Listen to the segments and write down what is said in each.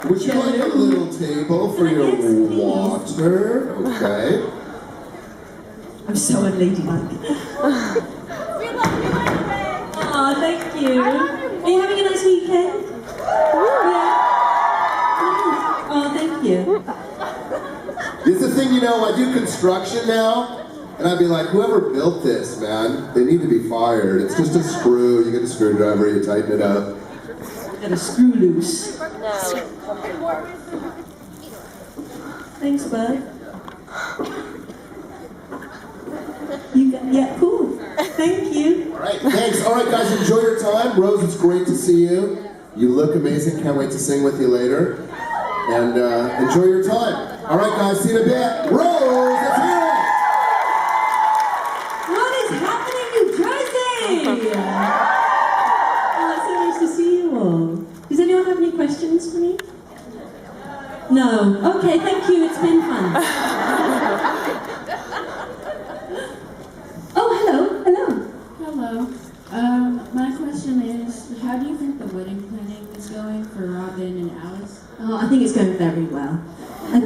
Would you like a little table for your water? Okay. I'm so unladylike. We love you anyway. Oh, thank you. Are you having a nice weekend? Yeah. Oh, thank you. It's the thing, you know, I do construction now, and I'd be like, whoever built this, man, they need to be fired. It's just a screw. You get a screwdriver, you tighten it up. Got a screw loose. Thanks, bud. Yeah, cool. Thank you. All right, thanks. All right, guys, enjoy your time. Rose, it's great to see you. You look amazing. Can't wait to sing with you later. And enjoy your time. All right, guys, see you in a bit. Rose, let's hear it. What is happening, New Jersey? Oh, it's so nice to see you all. Does anyone have any questions for me? No. Okay, thank you. It's been fun. Oh, hello. Hello. Hello. My question is, how do you think the wedding planning is going for Robin and Alice? Oh, I think it's going very well. I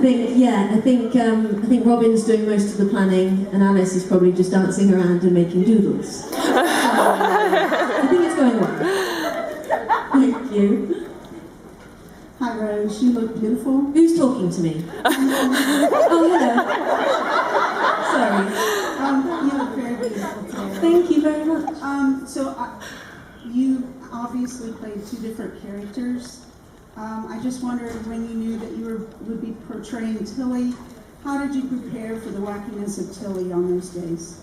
think Robin's doing most of the planning, and Alice is probably just dancing around and making doodles. I think it's going well. Thank you. Hi Rose, you look beautiful. Who's talking to me? Oh, hello. Sorry. You look very beautiful today. Thank you very much. You obviously played two different characters. I just wondered, when you knew that you would be portraying Tilly, how did you prepare for the wackiness of Tilly on those days?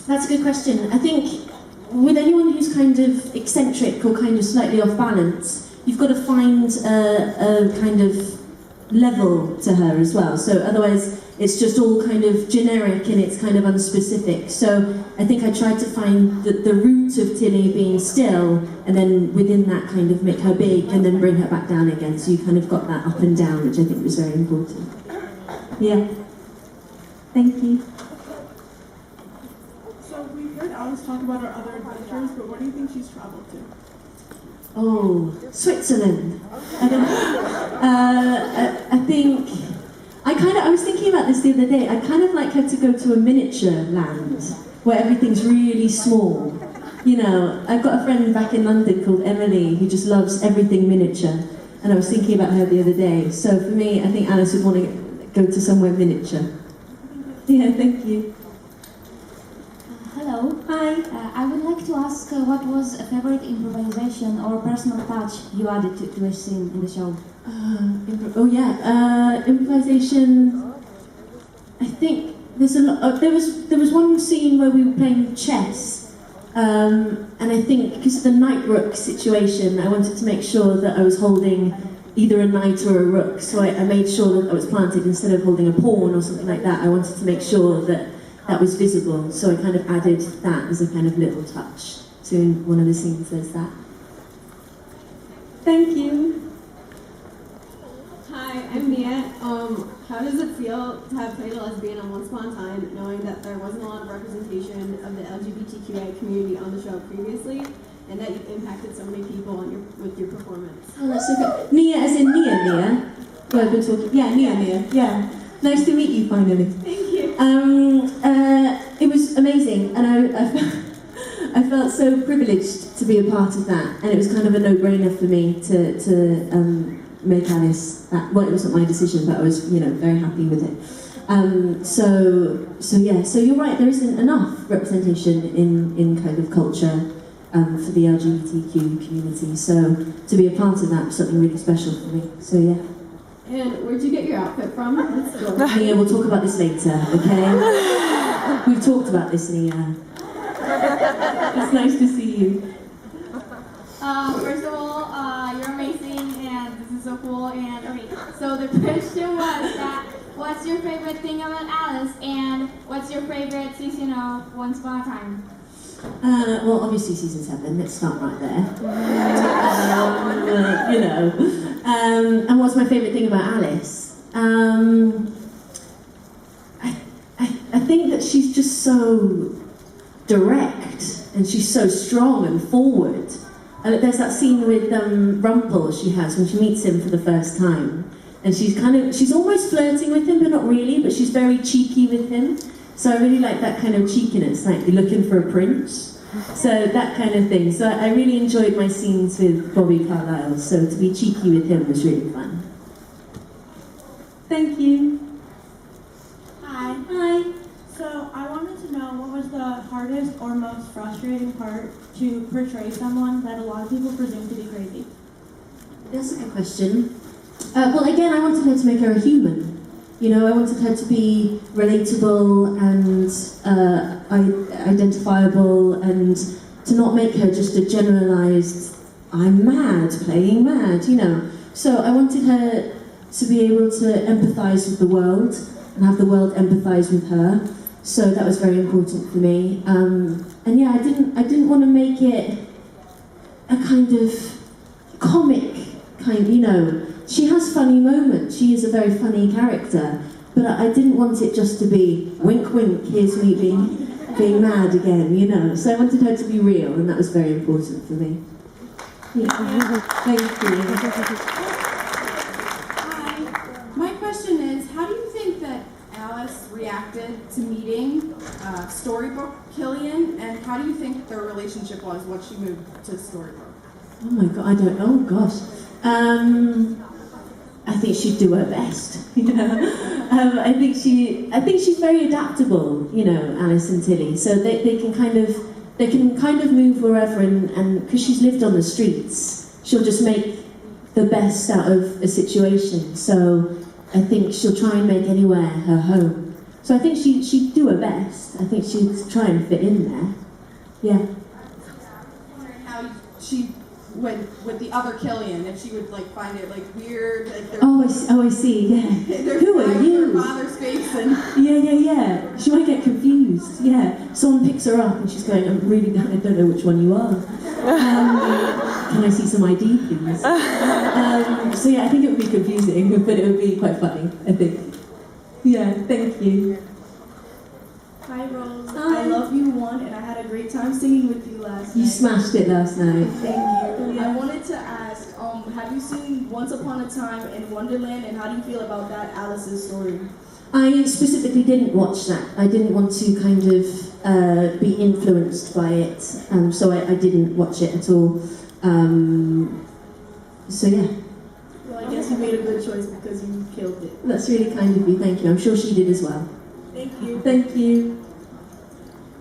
That's a good question. I think with anyone who's kind of eccentric or kind of slightly off balance, you've got to find a kind of level to her as well. So otherwise, it's just all kind of generic and it's kind of unspecific. So I think I tried to find the root of Tilly being still, and then within that kind of make her big and then bring her back down again. So you kind of got that up and down, which I think was very important. Yeah. Thank you. So we've heard Alice talk about her other adventures, but where do you think she's traveled to? Oh, Switzerland. I don't know. I think I was thinking about this the other day. I'd kind of like her to go to a miniature land where everything's really small. You know, I've got a friend back in London called Emily who just loves everything miniature, and I was thinking about her the other day. So for me, I think Alice would want to go to somewhere miniature. Yeah, thank you. Hello. Hi. I would like to ask what was a favorite improvisation or personal touch you added to a scene in the show? Improvisation. I think there's a lot. There was one scene where we were playing chess, and I think because of the knight rook situation, I wanted to make sure that I was holding either a knight or a rook. So I made sure that I was planted instead of holding a pawn or something like that. I wanted to make sure that that was visible. So I kind of added that as a kind of little touch. So in one of the scenes, there's that. Thank you. Hi, I'm Mia. How does it feel to have played a lesbian on Once Upon a Time, knowing that there wasn't a lot of representation of the LGBTQI community on the show previously, and that you've impacted so many people with your performance? Oh, that's so good. Nia, as in Nia. Well, I've been talking. Yeah, Nia. Yeah. Nice to meet you finally. Thank you. It was amazing, and I felt so privileged to be a part of that, and it was kind of a no-brainer for me to make Alice that. Well, it wasn't my decision, but I was, very happy with it. So you're right. There isn't enough representation in kind of culture for the LGBTQ community. So to be a part of that was something really special for me. So yeah. And where'd you get your outfit from? Nia, we'll talk about this later, okay? We've talked about this, Nia. It's nice to see you. First of all, you're amazing, and this is so cool. And okay, so the question was that what's your favorite thing about Alice, and what's your favorite season of Once Upon a Time? Well, obviously season 7. Let's start right there. And what's my favourite thing about Alice? I think that she's just so direct, and she's so strong and forward. there's that scene with Rumpel she has when she meets him for the first time, and she's almost flirting with him, but not really, but she's very cheeky with him. So I really like that kind of cheekiness, like you're looking for a prince. So that kind of thing. So I really enjoyed my scenes with Bobby Carlyle, so to be cheeky with him was really fun. Thank you. Hi. Hi. So I wanted to know what was the hardest or most frustrating part to portray someone that a lot of people presume to be crazy? That's a good question. Well, again, I wanted her to make her a human. You know, I wanted her to be relatable and identifiable, and to not make her just a generalized, I'm mad, playing mad, you know. So I wanted her to be able to empathize with the world and have the world empathize with her. So that was very important for me. And yeah, I didn't want to make it a kind of comic kind, you know. She has funny moments. She is a very funny character, but I didn't want it just to be wink, wink. Here's me being mad again, you know. So I wanted her to be real, and that was very important for me. Yeah. Thank you. Hi. My question is, how do you think that Alice reacted to meeting Storybook Killian, and how do you think their relationship was once she moved to Storybook? Oh my God, I don't know. Oh gosh. I think she'd do her best, you know. I think she's very adaptable, you know, Alice and Tilly. So they can kind of move wherever, and because she's lived on the streets, she'll just make the best out of a situation. So I think she'll try and make anywhere her home. So I think she'd do her best. I think she'd try and fit in there. Yeah. How she went with the other Killian, if she would like find it like weird, like I see. Yeah. Who are you? Her father's face and Yeah. She might get confused. Yeah. Someone picks her up and she's going, I don't know which one you are. Can I see some ID, please? So yeah, I think it would be confusing, but it would be quite funny, I think. Yeah, thank you. Hi Rose, Hi. I Love You won and I had a great time singing with you last night. You smashed it last night. Thank you. I wanted to ask, have you seen Once Upon a Time in Wonderland, and how do you feel about that Alice's story? I specifically didn't watch that. I didn't want to kind of be influenced by it, so I didn't watch it at all. So yeah. Well, I guess you made a good choice because you killed it. That's really kind of you, thank you. I'm sure she did as well. Thank you. Thank you.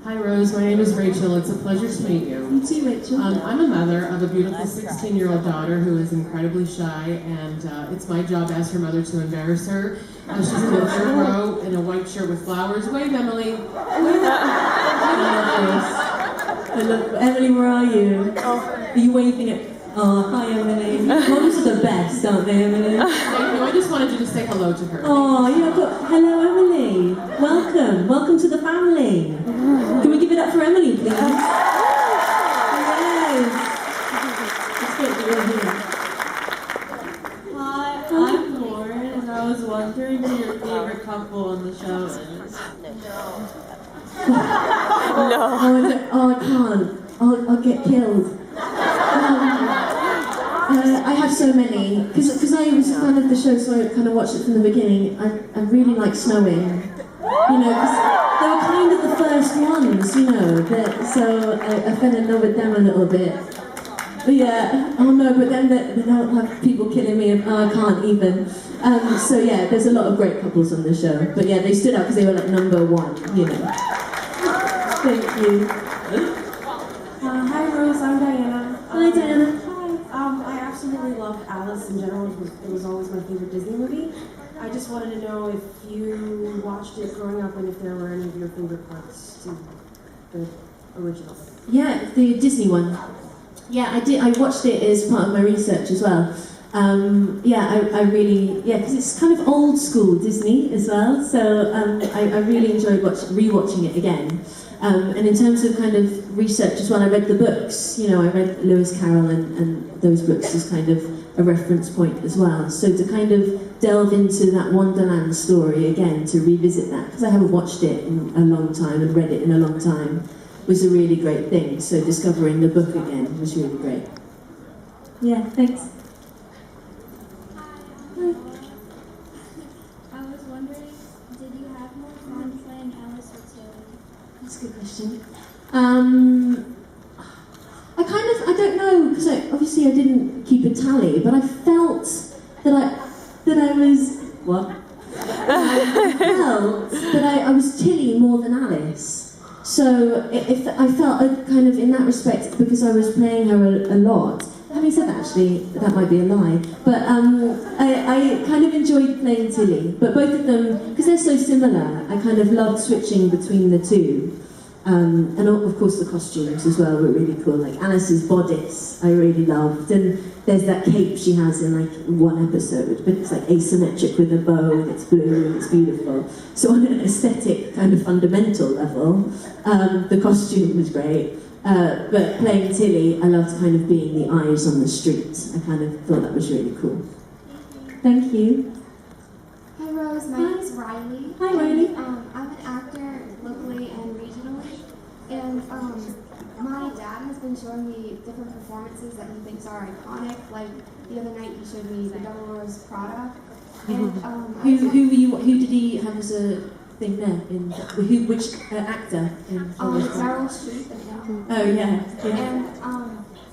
Hi Rose, my name is Rachel. It's a pleasure to meet you. You too, Rachel. I'm a mother of a beautiful 16-year-old daughter who is incredibly shy, and it's my job as her mother to embarrass her. She's in the third row in a white shirt with flowers. Wave, Emily. I love Emily, where are you? Are you waving at... Oh, hi Emily. Moms are the best, aren't they, Emily? Thank you. I just wanted you to say hello to her. Oh, yeah, but hello Emily. Welcome. Welcome to the family. Can we give it up for Emily, please? Yes. It's great that you're here. Hi, I'm Lauren, and I was wondering who your favorite couple on the show is. No. Oh, I can't. I'll get killed. I have so many, because I was a fan of the show, so I kind of watched it from the beginning. I really like Snowing, you know, because they were kind of the first ones, you know, so I fell in love with them a little bit. But yeah, oh no, but then they don't have people killing me, I can't even. So yeah, there's a lot of great couples on the show, but yeah, they stood out because they were like #1, you know. Thank you. Hi Rose, I'm Diana. Hi Diana. I absolutely loved Alice in general. It was always my favorite Disney movie. I just wanted to know if you watched it growing up and if there were any of your favorite parts to the original. Yeah, the Disney one. Yeah, I did. I watched it as part of my research as well. I really, because it's kind of old school Disney as well. So I really enjoyed rewatching it again. And in terms of kind of research as well, I read the books. You know, I read Lewis Carroll and those books as kind of a reference point as well. So to kind of delve into that Wonderland story again, to revisit that, because I haven't watched it in a long time and read it in a long time, was a really great thing. So discovering the book again was really great. Yeah, thanks. I was wondering, did you have more fun playing Alice or Tilly? That's a good question. I don't know, because obviously I didn't keep a tally, but I felt that I was, what? I felt that I was Tilly more than Alice. So if I felt kind of in that respect, because I was playing her a lot. Having said that, actually, that might be a lie, but I kind of enjoyed playing Tilly, but both of them, because they're so similar, I kind of loved switching between the two. And of course the costumes as well were really cool, like Alice's bodice I really loved, and there's that cape she has in like one episode, but it's like asymmetric with a bow and it's blue and it's beautiful. So on an aesthetic kind of fundamental level, the costume was great. But playing Tilly, I loved kind of being the eyes on the street. I kind of thought that was really cool. Thank you. Hi Rose, my name is Riley. Hi Riley. I'm an actor locally and regionally, and my dad has been showing me different performances that he thinks are iconic. Like the other night he showed me the Devil Wears Prada. And Who did he have as a thing there? Which actor? Meryl Streep and him. Oh yeah. And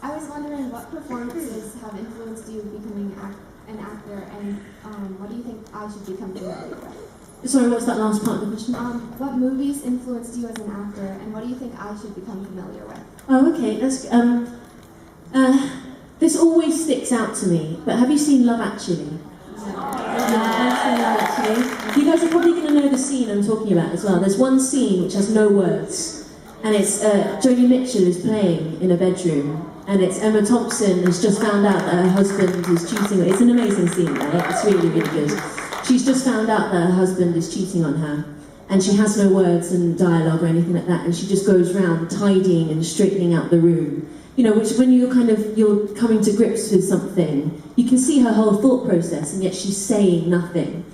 I was wondering what performances have influenced you becoming an actor, and what do you think I should become familiar with? Sorry, what's that last part of the question? What movies influenced you as an actor, and what do you think I should become familiar with? Oh, okay. That's this always sticks out to me. But have you seen Love Actually? You guys are probably going to know the scene I'm talking about as well. There's one scene which has no words, and it's Joni Mitchell is playing in a bedroom, and it's Emma Thompson has just found out that her husband is cheating. It's an amazing scene, right? It's really, really good. She's just found out that her husband is cheating on her, and she has no words and dialogue or anything like that, and she just goes around tidying and straightening out the room. You know, which when you're coming to grips with something, you can see her whole thought process, and yet she's saying nothing.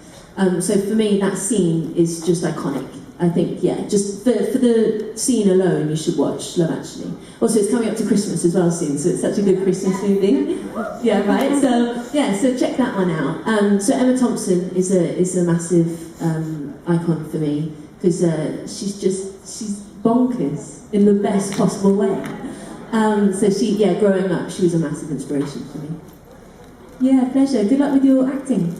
So for me, that scene is just iconic. I think, yeah, just for the scene alone, you should watch Love Actually. Also, it's coming up to Christmas as well soon, so it's such a good Christmas movie. Yeah, right. So yeah, so check that one out. So Emma Thompson is a massive icon for me, because she's bonkers in the best possible way. So growing up, she was a massive inspiration for me. Yeah, pleasure. Good luck with your acting.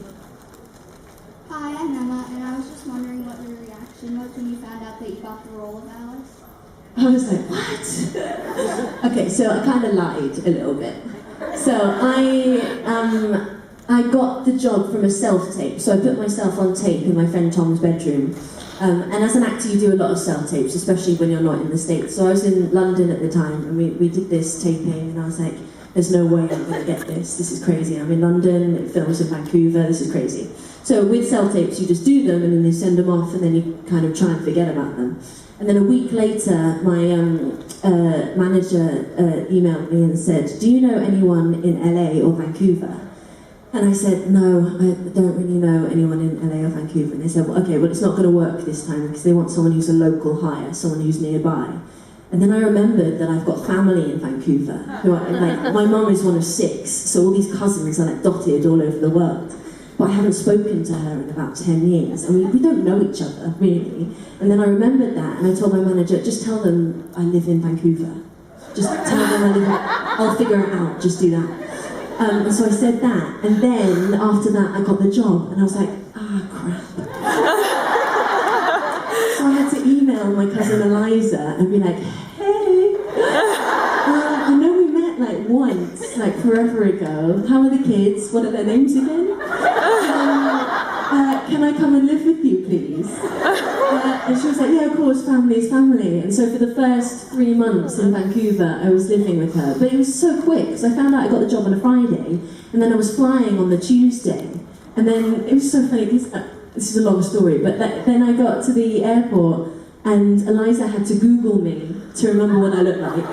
Hi, I'm Emma, and I was just wondering what your reaction was when you found out that you got the role of Alice. I was like, what? Okay, so I kind of lied a little bit. So I got the job from a self-tape. So I put myself on tape in my friend Tom's bedroom. And as an actor, you do a lot of self-tapes, especially when you're not in the States. So I was in London at the time, and we did this taping, and I was like, there's no way I'm going to get this. This is crazy. I'm in London, it films in Vancouver, this is crazy. So with self-tapes, you just do them, and then they send them off, and then you kind of try and forget about them. And then a week later, my manager emailed me and said, do you know anyone in LA or Vancouver? And I said, no, I don't really know anyone in LA or Vancouver. And they said, well, okay, well, it's not going to work this time because they want someone who's a local hire, someone who's nearby. And then I remembered that I've got family in Vancouver. My mum is one of 6, so all these cousins are like dotted all over the world. But I haven't spoken to her in about 10 years. I mean, we don't know each other, really. And then I remembered that, and I told my manager, just tell them I live in Vancouver. Just tell them I live in, I'll figure it out, just do that. And so I said that, and then after that I got the job, and I was like, crap. So I had to email my cousin Eliza and be like, hey, I know we met like once, like forever ago. How are the kids? What are their names again? Can I come and live with you, please? And she was like, yeah, of course, family is family. And so for the first 3 months in Vancouver, I was living with her. But it was so quick, because I found out I got the job on a Friday, and then I was flying on the Tuesday. And then it was so funny, this is a long story, but then I got to the airport, and Eliza had to Google me to remember what I looked like.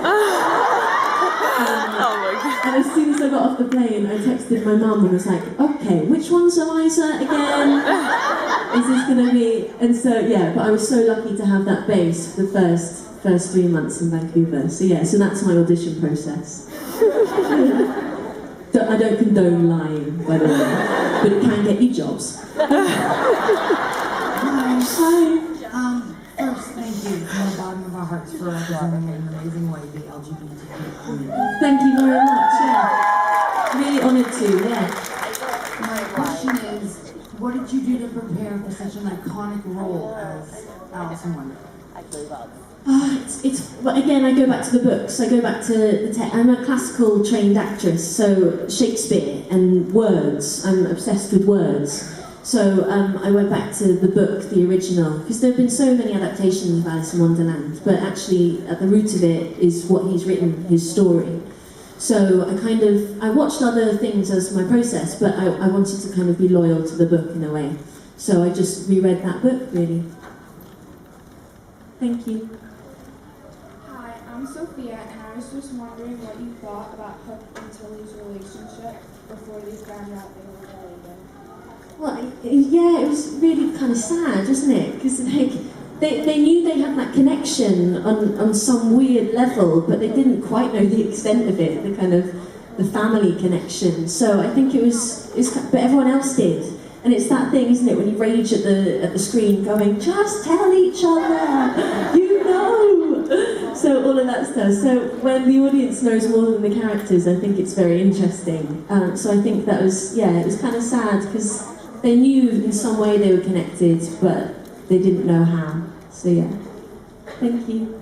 And as soon as I got off the plane, I texted my mum and was like, okay, which one's Eliza again? Is this going to be... And so, yeah, but I was so lucky to have that base for the first 3 months in Vancouver. So yeah, so that's my audition process. don't condone lying, by the way, but it can get you jobs. First, thank you from the bottom of our hearts for representing in an amazing way the LGBT community. Thank you very much, yeah. Really honoured to, yeah. My question is, what did you do to prepare for such an iconic role as Alice in Wonderland? Well, again, I go back to the books. I go back to the I'm a classical trained actress, so Shakespeare and words. I'm obsessed with words. So I went back to the book, the original, because there have been so many adaptations of Alice in Wonderland, but actually at the root of it is what he's written, his story. So I watched other things as my process, but I wanted to kind of be loyal to the book in a way. So I just reread that book, really. Thank you. Hi, I'm Sophia, and I was just wondering what you thought about Hook and Tilly's relationship before they found out they were related. Well, yeah, it was really kind of sad, wasn't it? Because they knew they had that connection on some weird level, but they didn't quite know the extent of it, the family connection. So I think but everyone else did. And it's that thing, isn't it, when you rage at the screen going, just tell each other, you know! So all of that stuff. So when the audience knows more than the characters, I think it's very interesting. So I think that was, it was kind of sad, because they knew in some way they were connected, but they didn't know how. So yeah. Thank you.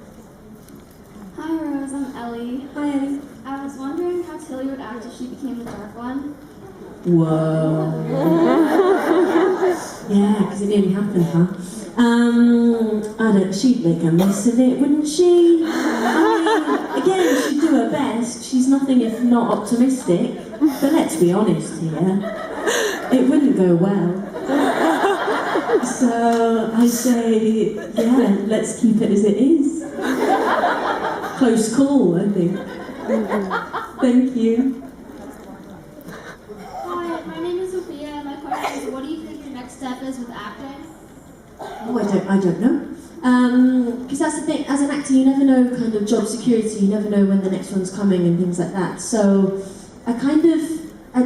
Hi Rose, I'm Ellie. Hi Ellie. I was wondering how Tilly would act if she became the dark one. Whoa. Yeah, because it nearly happened, huh? She'd make a mess of it, wouldn't she? I mean, again, she'd do her best. She's nothing if not optimistic. But let's be honest here. It wouldn't go well. So I say, yeah, let's keep it as it is. Close call, I think. Thank you. Hi, my name is Sophia, and my question is, what do you think your next step is with acting? Oh, I don't know. Because that's the thing, as an actor, you never know kind of job security, you never know when the next one's coming and things like that. So I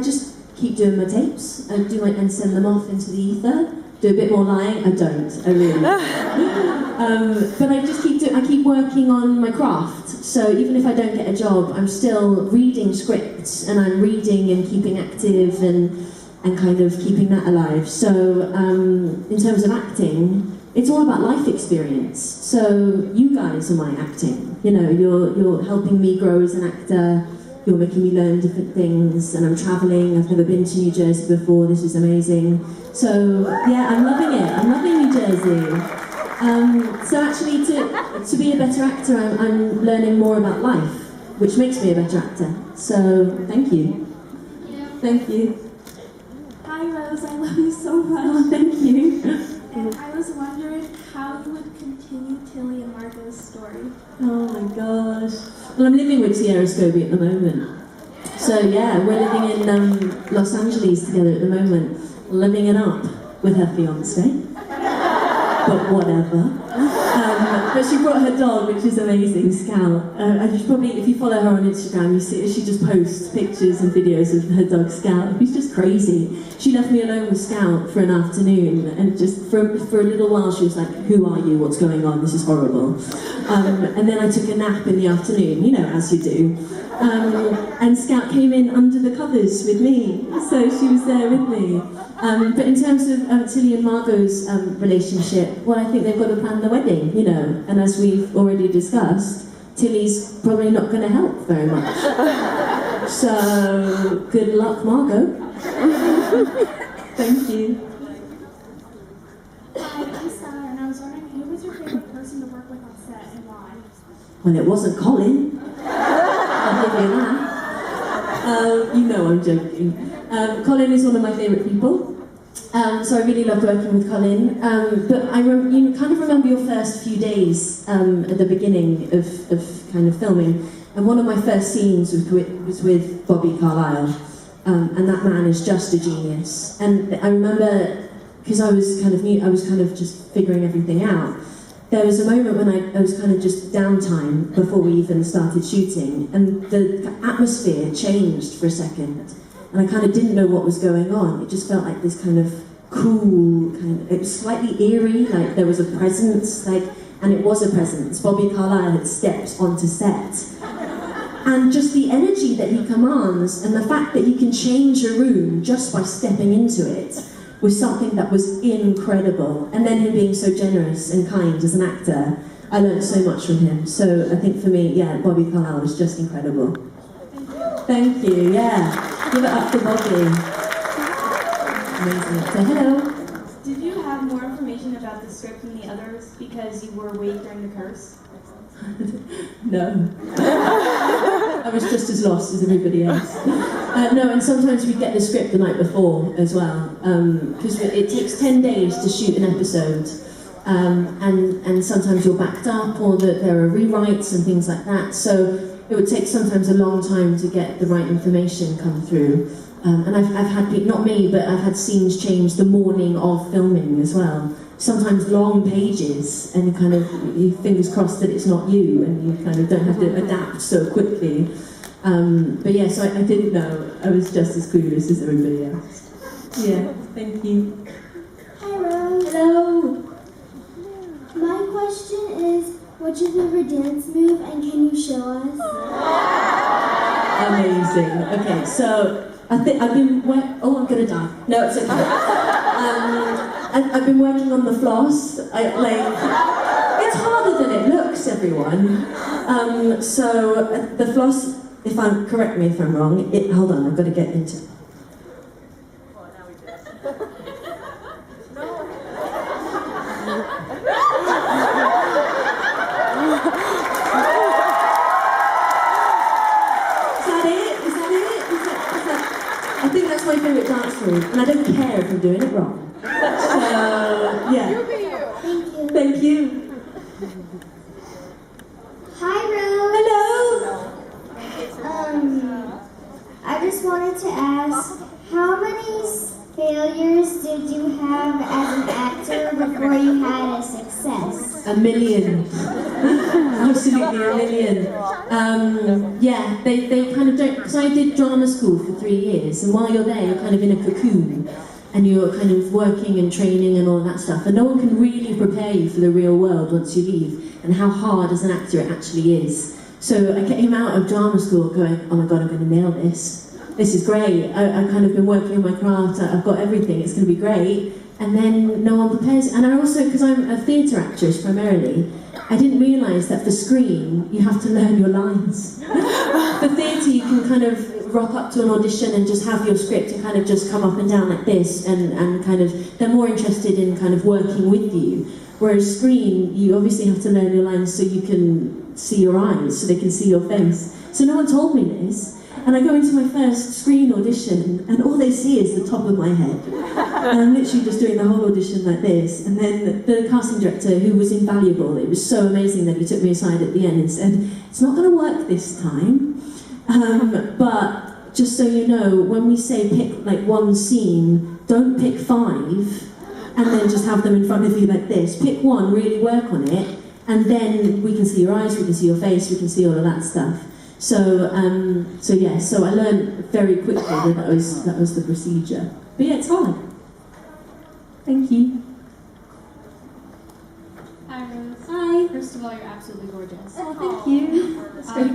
just keep doing my tapes, and send them off into the ether. Do a bit more lying. I don't. I really don't. But I just keep working on my craft. So even if I don't get a job, I'm still reading scripts, and I'm reading and keeping active and kind of keeping that alive. So in terms of acting, it's all about life experience. So you guys are my acting. You know, you're helping me grow as an actor. You're making me learn different things, and I'm travelling. I've never been to New Jersey before. This is amazing. So yeah, I'm loving it. I'm loving New Jersey. So actually, to be a better actor, I'm learning more about life, which makes me a better actor. So thank you. Thank you. Hi Rose, I love you so much. Oh, thank you. And I was wondering how you would continue Tilly and Margot's story. Oh my gosh. Well, I'm living with Sierra Scobie at the moment. So yeah, we're living in Los Angeles together at the moment, living it up with her fiance. But whatever. But she brought her dog, which is amazing, Scout. If you follow her on Instagram, you see she just posts pictures and videos of her dog Scout. He's just crazy. She left me alone with Scout for an afternoon, and just for a little while she was like, "Who are you? What's going on? This is horrible." And then I took a nap in the afternoon, you know, as you do. And Scout came in under the covers with me, so she was there with me. But in terms of Tilly and Margot's relationship, well, I think they've got to plan the wedding, you know, and as we've already discussed, Tilly's probably not going to help very much. So, good luck, Margot. Thank you. Hi, I'm Sarah, and I was wondering who was your favorite person to work with on set and why? Well, it wasn't Colin. I'll give you that. You know I'm joking. Colin is one of my favourite people. So I really loved working with Colin. But you kind of remember your first few days at the beginning of kind of filming. And one of my first scenes was with Bobby Carlyle. And that man is just a genius. And I remember, because I was kind of new, I was kind of just figuring everything out. There was a moment when I was kind of just downtime before we even started shooting, and the atmosphere changed for a second. and I kind of didn't know what was going on. It just felt like this kind of cool, it was slightly eerie, like there was a presence, and it was a presence. Bobby Carlyle had stepped onto set. And just the energy that he commands, and the fact that he can change a room just by stepping into it, was something that was incredible. And then him being so generous and kind as an actor, I learned so much from him. So I think for me, yeah, Bobby Carlyle was just incredible. Thank you, yeah. Give it up for Bobby. Amazing. So hello. Did you have more information about the script than the others because you were awake during the curse? No. I was just as lost as everybody else. No, and sometimes we get the script the night before as well, because it takes 10 days to shoot an episode, and sometimes you're backed up, or that there are rewrites and things like that, so it would take sometimes a long time to get the right information come through. And I've had, not me, but I've had scenes change the morning of filming as well. Sometimes long pages, and you fingers crossed that it's not you, and you kind of don't have to adapt so quickly. But yeah, so I didn't know. I was just as clueless as everybody else. Yeah, thank you. Hi, Rose. Hello. My question is, what's your favorite dance move, and can you show us? Amazing. Okay, so I think I've been I'm gonna die. No, it's okay. I've been working on the floss. It's harder than it looks, everyone. So the floss, correct me if I'm wrong. Hold on, I've got to get into. I think that's my favourite dance move, and I don't care if I'm doing it wrong. So, yeah. Thank you. Hi, Rose. Hello. I just wanted to ask, how many failures did you have as an actor before you had a success? A million. Absolutely a million. Yeah, they kind of don't, because I did drama school for 3 years, and while you're there, you're kind of in a cocoon, and you're kind of working and training and all that stuff, and no one can really prepare you for the real world once you leave, and how hard as an actor it actually is. So I came out of drama school going, oh my god, I'm going to nail this. This is great. I've kind of been working on my craft, I've got everything, it's going to be great. And then no one prepares. And I also, because I'm a theatre actress primarily, I didn't realise that for screen, you have to learn your lines. For theatre, you can kind of rock up to an audition and just have your script and kind of just come up and down like this, and kind of, they're more interested in kind of working with you. Whereas screen, you obviously have to learn your lines so you can see your eyes, so they can see your face. So no one told me this. And I go into my first screen audition, and all they see is the top of my head. And I'm literally just doing the whole audition like this. And then the casting director, who was invaluable, it was so amazing that he took me aside at the end and said, it's not going to work this time. But just so you know, when we say pick like one scene, don't pick 5 and then just have them in front of you like this. Pick one, really work on it, and then we can see your eyes, we can see your face, we can see all of that stuff. So I learned very quickly that was the procedure. But yeah, it's hard. Thank you. Hi, Rose. Hi. First of all, you're absolutely gorgeous. Oh, thank you. That's great.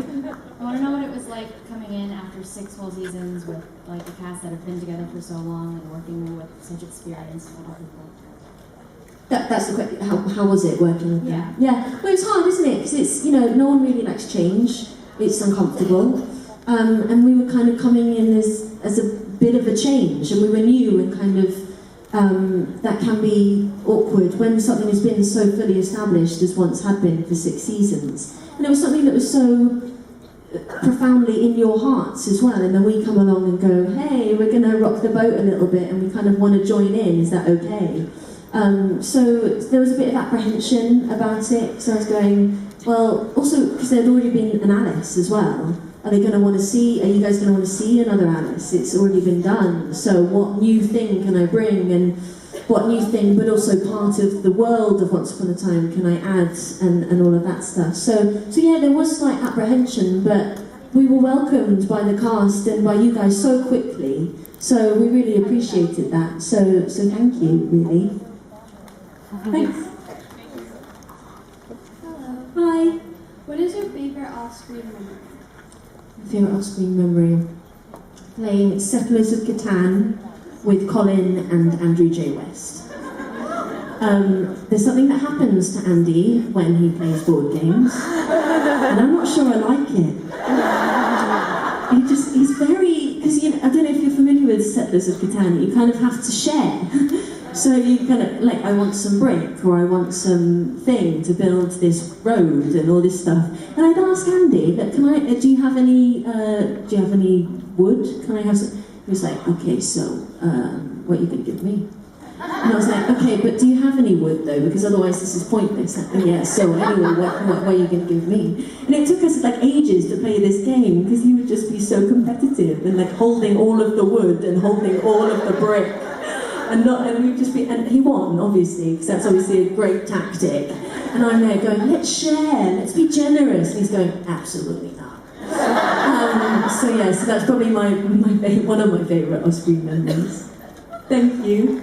I want to know what it was like coming in after 6 full seasons with like a cast that have been together for so long and working with such experienced people. That's the question. How was it working with them? Yeah. Well, it's hard, isn't it? Because it's, no one really likes change. It's uncomfortable, and we were kind of coming in as a bit of a change, and we were new, and kind of that can be awkward when something has been so fully established as once had been for 6 seasons, and it was something that was so profoundly in your hearts as well, and then we come along and go, hey, we're going to rock the boat a little bit, and we kind of want to join in, is that okay? So there was a bit of apprehension about it, so I was going, well, also because there had already been an Alice as well. Are you guys going to want to see another Alice? It's already been done. So what new thing can I bring, and what new thing, but also part of the world of Once Upon a Time, can I add, and all of that stuff. So yeah, there was slight apprehension, but we were welcomed by the cast and by you guys so quickly. So we really appreciated that. So thank you, really. Thanks. Hello. Hi. What is your favorite off-screen memory? My favourite off-screen memory? Playing Settlers of Catan with Colin and Andrew J. West. There's something that happens to Andy when he plays board games, and I'm not sure I like it. He's very, because I don't know if you're familiar with Settlers of Catan, you kind of have to share. So you kind of, like, I want some brick, or I want some thing to build this road and all this stuff. And I'd ask Andy, like, do you have any wood? Can I have some? He was like, okay, so, what are you going to give me? And I was like, okay, but do you have any wood though? Because otherwise this is pointless. And yeah, so anyway, what are you going to give me? And it took us like ages to play this game because he would just be so competitive and like holding all of the wood and holding all of the brick. And we'd just be, and he won, obviously, because that's obviously a great tactic. And I'm there going, let's share, let's be generous. And he's going, absolutely not. So that's probably one of my favourite off-screen memories. Thank you.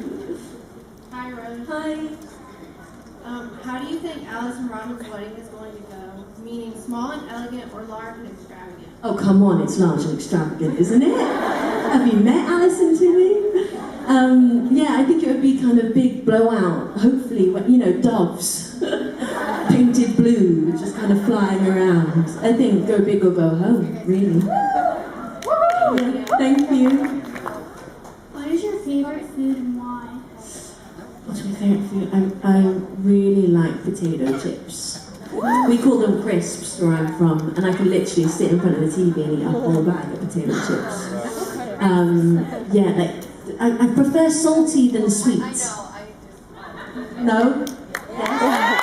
Hi, Rose. Hi. How do you think Alice and Robin's wedding is going to go? Meaning small and elegant or large and extravagant? Oh, come on, it's large and extravagant, isn't it? Have you met Alice and Timmy? Yeah, I think it would be kind of big blowout, hopefully, doves, painted blue, just kind of flying around. I think go big or go home, really. Yeah, thank you. What is your favorite food and why? What's my favourite food? I really like potato chips. We call them crisps where I'm from, and I can literally sit in front of the TV and eat a whole bag of potato chips. I prefer salty than sweet. No? Yes?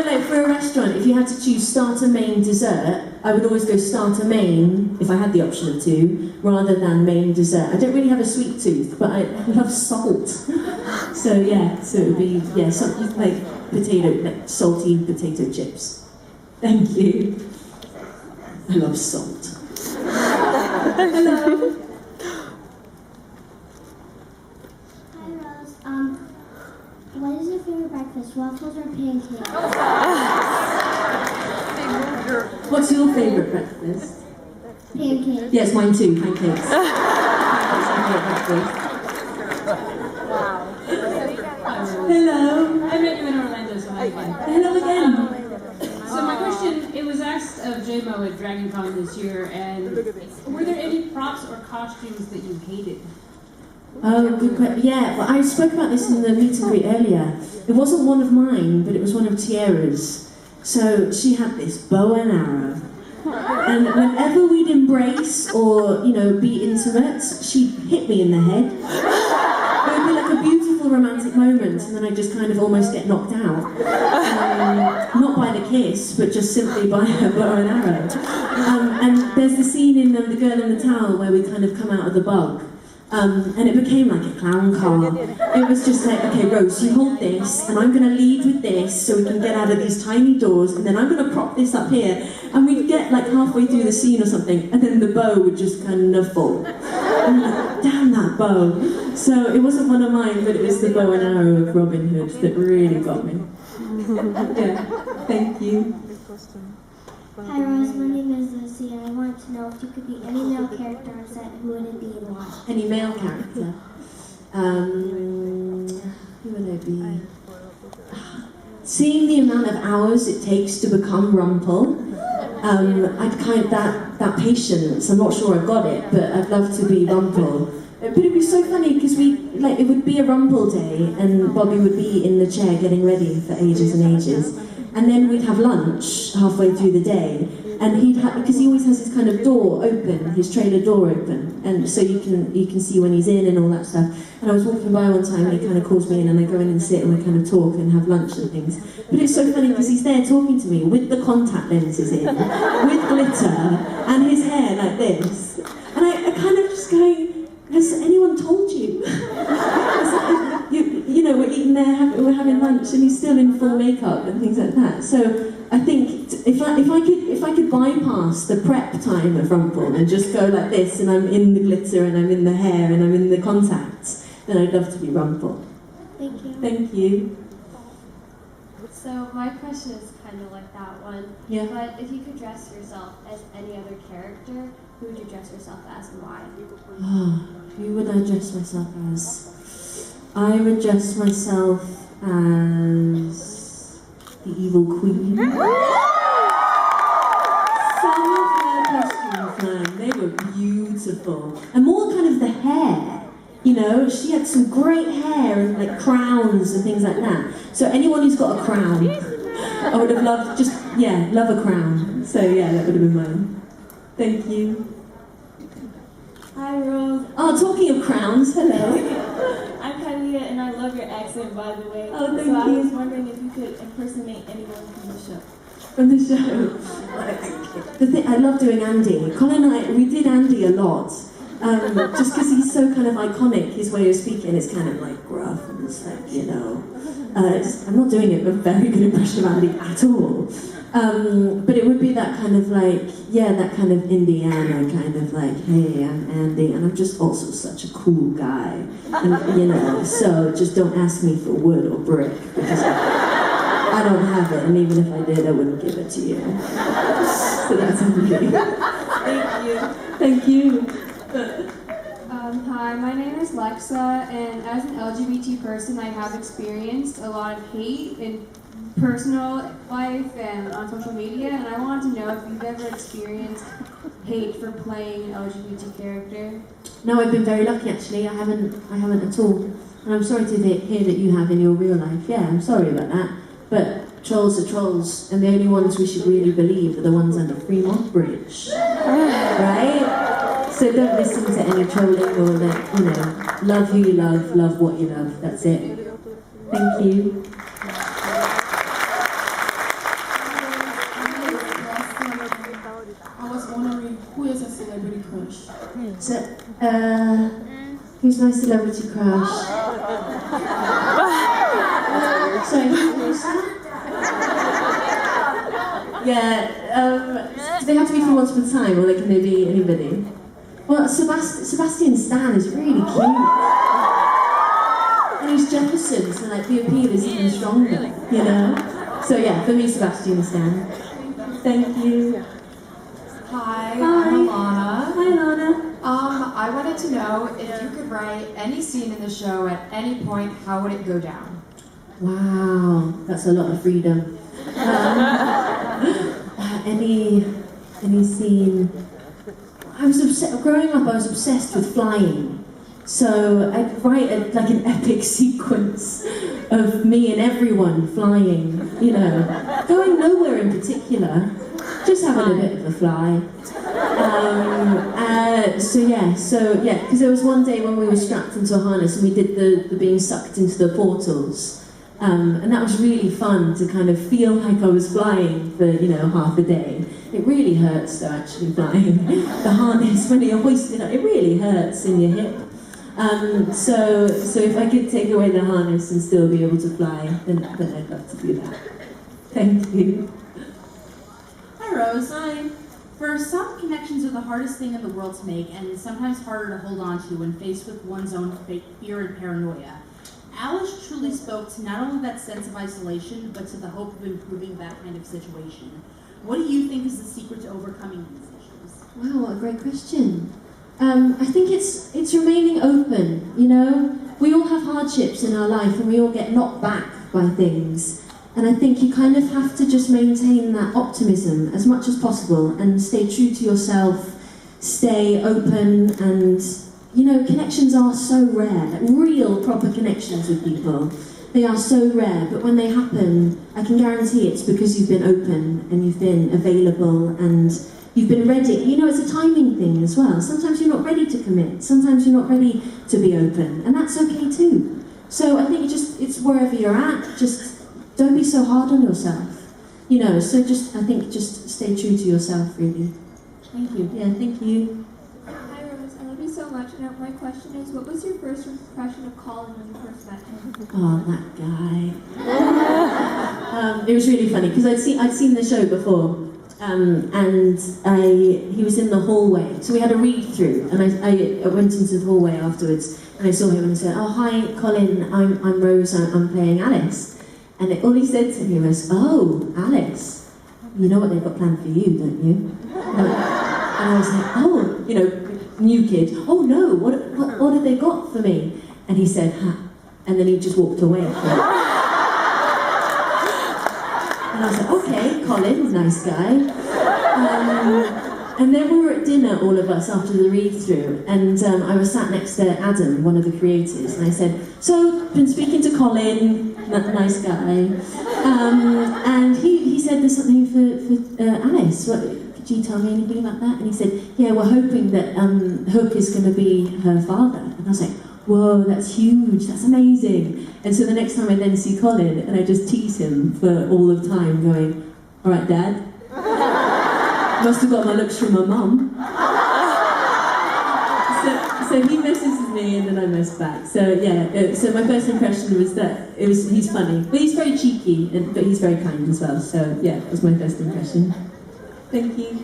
Like for a restaurant, if you had to choose starter, main, dessert, I would always go starter, main, if I had the option of two, rather than main, dessert. I don't really have a sweet tooth, but I love salt. So it would be, something like salty potato chips. Thank you. I love salt. Hello. What is your favorite breakfast, waffles or pancakes? What's your favourite breakfast? Pancakes. Yes, mine too, pancakes. Hello. I met you in Orlando, so hi again. Hello again. So my question, it was asked of JMO at Dragon Con this year, and were there any props or costumes that you hated? Oh, good question. Yeah, well, I spoke about this in the meet and greet earlier. It wasn't one of mine, but it was one of Tiara's. So she had this bow and arrow. And whenever we'd embrace or, be intimate, she'd hit me in the head. It would be like a beautiful romantic moment, and then I'd just kind of almost get knocked out. Not by the kiss, but just simply by her bow and arrow. And there's the scene in The Girl in the Towel where we kind of come out of the bug. And it became like a clown car. It was just like, okay, Rose, you hold this, and I'm going to lead with this so we can get out of these tiny doors, and then I'm going to prop this up here. And we'd get like halfway through the scene or something, and then the bow would just kind of fall. And like, damn that bow. So it wasn't one of mine, but it was the bow and arrow of Robin Hood that really got me. Yeah, thank you. Hi Rose, my name is Lucy, and I wanted to know if you could be any male character on set, who would it be and why? Any male character? Who would I be? Seeing the amount of hours it takes to become Rumpel, I'd kind of that patience. I'm not sure I've got it, but I'd love to be Rumpel. But it'd be so funny because it would be a Rumpel day, and Bobby would be in the chair getting ready for ages and ages. And then we'd have lunch halfway through the day, and because he always has his kind of door open, his trailer door open, and so you can see when he's in and all that stuff. And I was walking by one time, and he kind of calls me in, and I go in and sit, and we kind of talk and have lunch and things. But it's so funny because he's there talking to me with the contact lenses in, with glitter, and his hair like this, and I kind of just going, has anyone told you? We're eating there, we're having lunch, and he's still in full makeup and things like that. So I think if I could bypass the prep time of Rumple and just go like this, and I'm in the glitter and I'm in the hair and I'm in the contacts, then I'd love to be Rumple. Thank you. Thank you. So my question is kind of like that one. Yeah. But if you could dress yourself as any other character, who would you dress yourself as and why? Who would I dress myself as? I would dress myself as the evil queen. Some of her costumes, man, they were beautiful. And more kind of the hair. You know, she had some great hair and like crowns and things like that. So anyone who's got a crown, I would have loved, love a crown. So yeah, that would have been mine. Thank you. Hi, Rose. Oh, talking of crowns, hello. I'm Kylia, and I love your accent, by the way. Oh, thank so I you. was wondering if you could impersonate anyone from the show. From the show. The thing, I love doing Andy. Colin and I, we did Andy a lot. Just because he's so kind of iconic, his way of speaking is kind of like gruff and it's like, you know. I'm not doing a very good impression of Andy at all. But it would be that kind of like, that kind of Indiana kind of like, hey, I'm Andy, and I'm just also such a cool guy. And, you know, so just don't ask me for wood or brick, because I don't have it, and even if I did, I wouldn't give it to you. So that's Andy. Thank you. Thank you. Hi, my name is Lexa, and as an LGBT person, I have experienced a lot of hate in personal life and on social media, and I wanted to know if you've ever experienced hate for playing an LGBT character. No, I've been very lucky actually. I haven't at all. And I'm sorry to hear that you have in your real life. Yeah, I'm sorry about that. But trolls are trolls, and the only ones we should really believe are the ones under Fremont Bridge. Right? So don't listen to any trolling or that, you know, love who you love what you love. That's it. Thank you. I was wondering, who is a celebrity crush? So, who's my celebrity crush? Sorry, who's that? Yeah, do they have to be from Once Upon a Time, or can they be anybody? Well, Sebastian Stan is really cute. And he's Jefferson, so like the appeal is even stronger, you know? So yeah, for me, Sebastian Stan. Thank you. Hi, Hi. I'm Alana. Hi, Alana. I wanted to know if you could write any scene in the show at any point, how would it go down? Wow, that's a lot of freedom. Any scene. Growing up, I was obsessed with flying. So I'd write like an epic sequence of me and everyone flying, you know, going nowhere in particular, just having a bit of a fly. Because there was one day when we were strapped into a harness and we did the being sucked into the portals. And that was really fun to kind of feel like I was flying for, you know, half a day. It really hurts though, actually, flying. The harness, when you're hoisted up, it really hurts in your hip. So if I could take away the harness and still be able to fly, then I'd love to do that. Thank you. Hi, Rose. Hi. For some, connections are the hardest thing in the world to make, and sometimes harder to hold on to when faced with one's own fear and paranoia. Alice truly spoke to not only that sense of isolation, but to the hope of improving that kind of situation. What do you think is the secret to overcoming these issues? Wow, what a great question. I think it's remaining open, you know? We all have hardships in our life and we all get knocked back by things. And I think you kind of have to just maintain that optimism as much as possible and stay true to yourself, stay open, and, you know, connections are so rare, like real proper connections with people. They are so rare, but when they happen, I can guarantee it's because you've been open and you've been available and you've been ready. You know, it's a timing thing as well. Sometimes you're not ready to commit. Sometimes you're not ready to be open, and that's okay too. So I think it's wherever you're at, just don't be so hard on yourself. You know, so I think just stay true to yourself, really. Thank you. Yeah, thank you. Hi Rose, I love you so much. And my question is, what was your first impression of Colin when you first met him? Oh, that guy. It was really funny because I'd seen the show before, and he was in the hallway. So we had a read through, and I went into the hallway afterwards, and I saw him and I said, "Oh hi, Colin. I'm Rose. I'm playing Alice." And all he said to me was, "Oh, Alice, you know what they've got planned for you, don't you?" And I was like, "Oh, you know, new kid. Oh no, what have they got for me?" And he said, "Ha," and then he just walked away. And I was like, "Okay, Colin, nice guy." And then we were at dinner, all of us, after the read-through, and I was sat next to Adam, one of the creators, and I said, "So, been speaking to Colin, nice guy," and he said there's something for Alice. Could you tell me anything about that? And he said, "Yeah, we're hoping that Hook is going to be her father." And I was like, "Whoa, that's huge, that's amazing." And so the next time I then see Colin, and I just tease him for all of time, going, "All right, Dad, must have got my looks from my mum." So he messes with me, and then I mess back. So yeah, so my first impression was that he's funny, but he's very cheeky, but he's very kind as well. So yeah, that was my first impression. Thank you.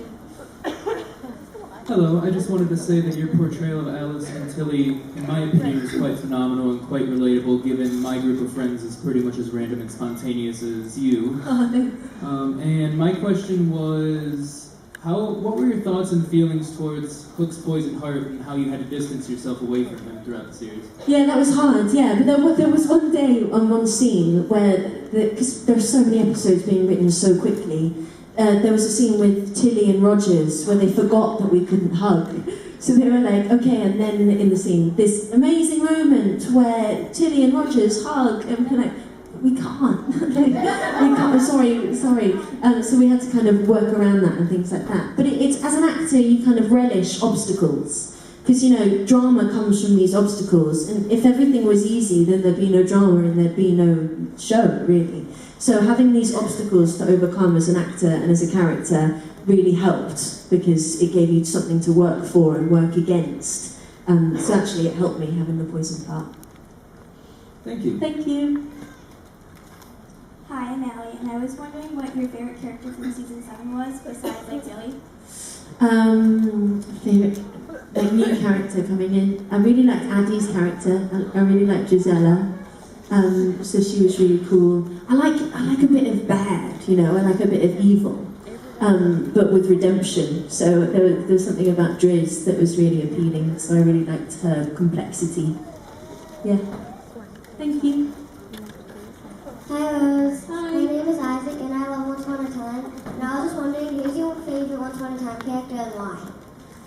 Hello, I just wanted to say that your portrayal of Alice and Tilly, in my opinion, is quite phenomenal and quite relatable, given my group of friends is pretty much as random and spontaneous as you. Oh, thanks. And my question was, what were your thoughts and feelings towards Hook's poisoned heart and how you had to distance yourself away from him throughout the series? Yeah, that was hard, yeah, but there was one day on one scene where, because there are so many episodes being written so quickly, there was a scene with Tilly and Rogers where they forgot that we couldn't hug. So they were like, okay, and then in the scene, this amazing moment where Tilly and Rogers hug, and we're like, we can't. We can't, sorry. So we had to kind of work around that and things like that. But it's, as an actor, you kind of relish obstacles. Because, you know, drama comes from these obstacles, and if everything was easy, then there'd be no drama and there'd be no show, really. So having these obstacles to overcome as an actor and as a character really helped, because it gave you something to work for and work against. So actually it helped me having the poison part. Thank you. Thank you. Hi, I'm Allie, and I was wondering what your favorite character from season 7 was, besides like Tilly. Favorite, like new character coming in. I really liked Addie's character. I really liked Gisela. So she was really cool. I like a bit of bad, you know. I like a bit of evil, but with redemption. So there was something about Driz that was really appealing. So I really liked her complexity. Yeah. Thank you. Hi Rose. Hi. My name is Isaac and I love Once Upon a Time. And I was just wondering, who's your favorite Once Upon a Time character and why?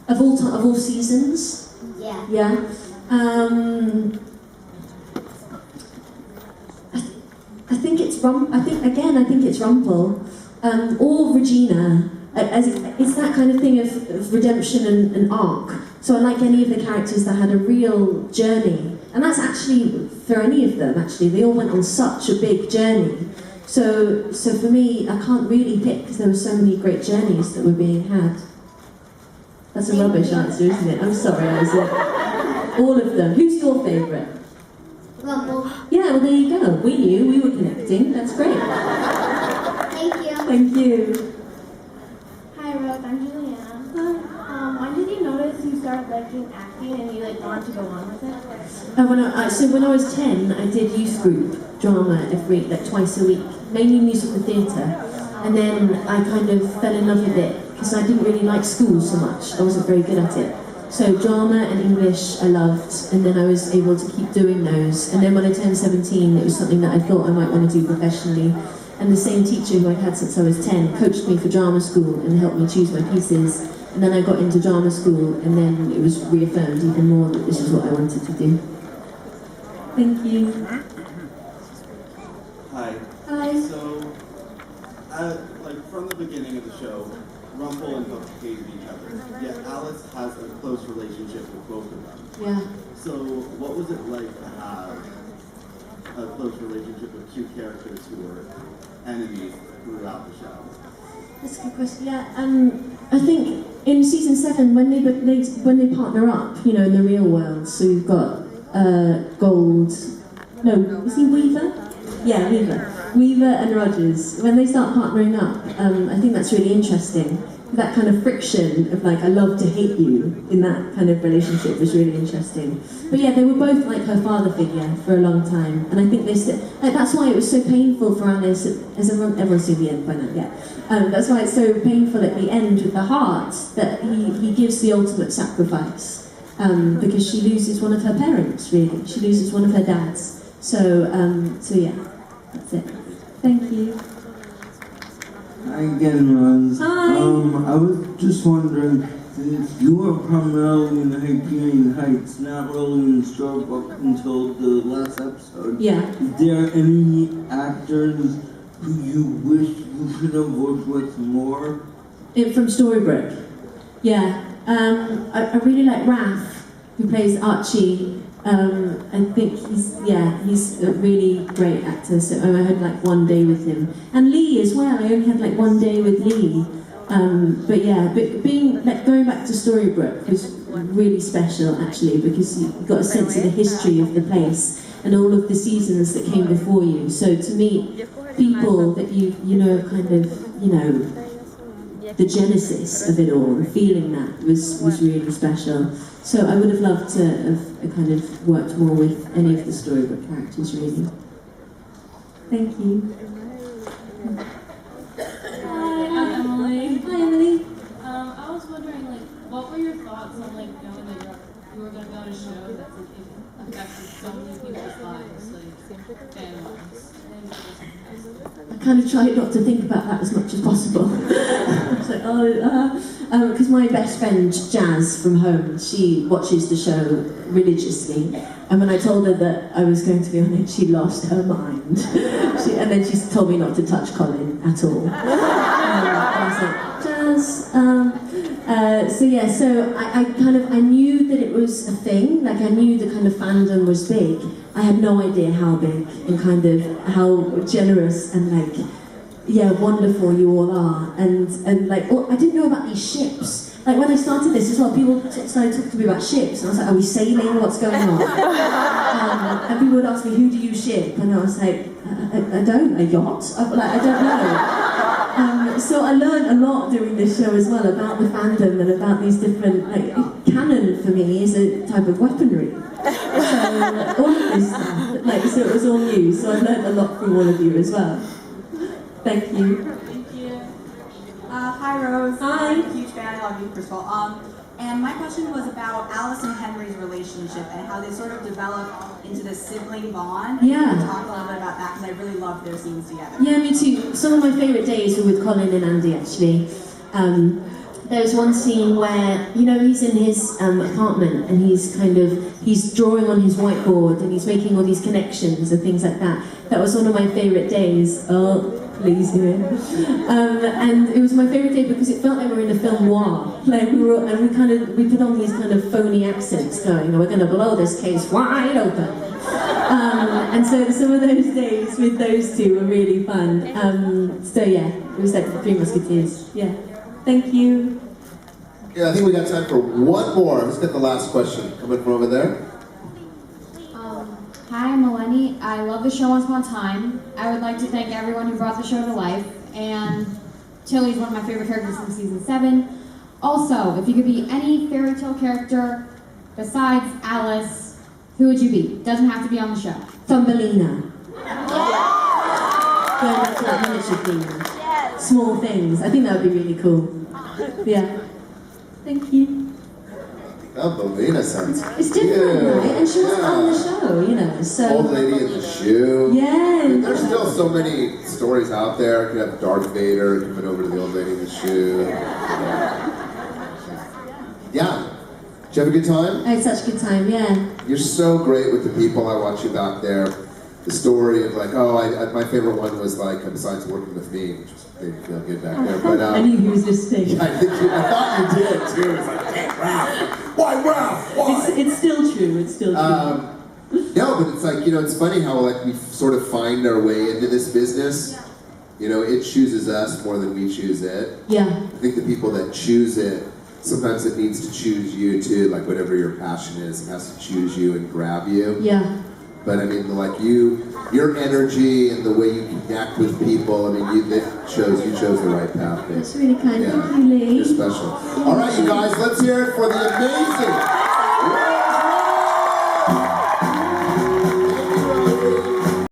Of all seasons? Yeah. Yeah. I think it's I think it's Rumpel. Or Regina. It's that kind of thing of redemption and arc. So I like any of the characters that had a real journey. And that's actually, for any of them, actually, they all went on such a big journey. So for me, I can't really pick, because there were so many great journeys that were being had. That's a rubbish answer, isn't it? I'm sorry, Isaac. All of them. Who's your favourite? Rumpel. Yeah, well there you go. We knew, we were connecting. That's great. Thank you. Thank you. Hi, Rose. I'm Juliana. When did you notice you started liking acting and you wanted to go on with it? So when I was 10, I did youth group drama twice a week, mainly musical theatre. And then I kind of fell in love with it because I didn't really like school so much. I wasn't very good at it. So drama and English I loved, and then I was able to keep doing those. And then when I turned 17, it was something that I thought I might want to do professionally. And the same teacher who I'd had since I was 10 coached me for drama school and helped me choose my pieces. And then I got into drama school, and then it was reaffirmed even more that this is what I wanted to do. Thank you. Hi. Hi. So, from the beginning of the show, Rumpel and Hook hated each other, yet Alice has a close relationship with both of them. Yeah. So, what was it like to have a close relationship with two characters who were enemies throughout the show? That's a good question. Yeah, I think in season 7 when they partner up, you know, in the real world. So you've got Gold. No, is he Weaver? Yeah, Weaver. Weaver and Rogers, when they start partnering up, I think that's really interesting. That kind of friction of like, I love to hate you in that kind of relationship was really interesting. But yeah, they were both like her father figure for a long time. And I think that's why it was so painful for Alice, as everyone's seen the end by now, yeah. That's why it's so painful at the end with the heart, that he gives the ultimate sacrifice. Because she loses one of her parents, really. She loses one of her dads. So yeah, that's it. Thank you. Hi again, Rose. Hi. I was just wondering, since you are primarily in Hyperion Heights, not really in Storybrooke until the last episode. Yeah. Is there any actors who you wish you could have worked with more? From Storybrooke? Yeah. I really like Raph, who plays Archie. I think he's a really great actor, so I had like one day with him. And Lee as well, I only had like one day with Lee. But going back to Storybrooke was really special actually, because you got a sense of the history of the place and all of the seasons that came before you. So to meet people that you know kind of, you know, the genesis of it all, feeling that was really special. So I would have loved to have kind of worked more with any of the Storybook characters, really. Thank you. Hi, I'm Emily. Hi, Emily. I was wondering, like, what were your thoughts on, like, knowing that you were going to go on a show that's, like, it affected so many people's lives, like, families? I kind of tried not to think about that as much as possible. I was like, because my best friend Jazz from home, she watches the show religiously, and when I told her that I was going to be on it, she lost her mind. And then she told me not to touch Colin at all. And I was like, Jazz. So I knew that it was a thing. Like I knew the kind of fandom was big. I had no idea how big and kind of how generous and like, yeah, wonderful you all are. And like, I didn't know about these ships. Like when I started this as well, people started talking to me about ships, and I was like, are we sailing? What's going on? And people would ask me, who do you ship? And I was like, I don't, a yacht? I don't know. So I learned a lot doing this show as well about the fandom and about these different, like, cannon for me is a type of weaponry. So all of this stuff, like, so it was all new, so I learned a lot from all of you as well. Thank you. Hi Rose. Hi. I'm a huge fan. I love you, first of all. And my question was about Alice and Henry's relationship and how they sort of developed into this sibling bond. Yeah. Can you talk a little bit about that, because I really love their scenes together. Yeah, me too. Some of my favourite days were with Colin and Andy, actually. There was one scene where, you know, he's in his apartment and he's drawing on his whiteboard and he's making all these connections and things like that. That was one of my favourite days. Oh, please do it. And it was my favourite day because it felt like we were in a film noir. Like we put on these kind of phony accents going, we're going to blow this case wide open. And so some of those days with those two were really fun. So yeah, it was like the Three Musketeers. Yeah. Thank you. Yeah, I think we got time for one more. Let's get the last question coming from over there. Hi, I'm Eleni. I love the show Once Upon a Time. I would like to thank everyone who brought the show to life. And Tilly's one of my favorite characters from season 7. Also, if you could be any fairy tale character besides Alice, who would you be? Doesn't have to be on the show. Thumbelina. Going back to that miniature theme. Small things. I think that would be really cool. Yeah. Thank you. Thumbelina sounds It's different, right? And she wasn't on the show, you know, so... Old lady in the shoe. Yeah. I mean, there's still so many stories out there. You could have Darth Vader coming over to the old lady in the shoe. Yeah. Did you have a good time? I had such a good time, yeah. You're so great with the people. I watch you back there. The story of like, my favorite one was like, besides working with me, which made me feel good back there. But I knew he was listening. Yeah, I thought you did too. It's like, damn, Ralph. Why, Ralph? Why? It's still true. It's still true. No, but it's like, you know, it's funny how like we sort of find our way into this business. You know, it chooses us more than we choose it. Yeah. I think the people that choose it, sometimes it needs to choose you too. Like whatever your passion is, it has to choose you and grab you. Yeah. But I mean, like your energy and the way you connect with people, I mean, you chose the right path. That's really kind. Yeah. Thank you, Lee. You're special. All right, you guys, let's hear it for the amazing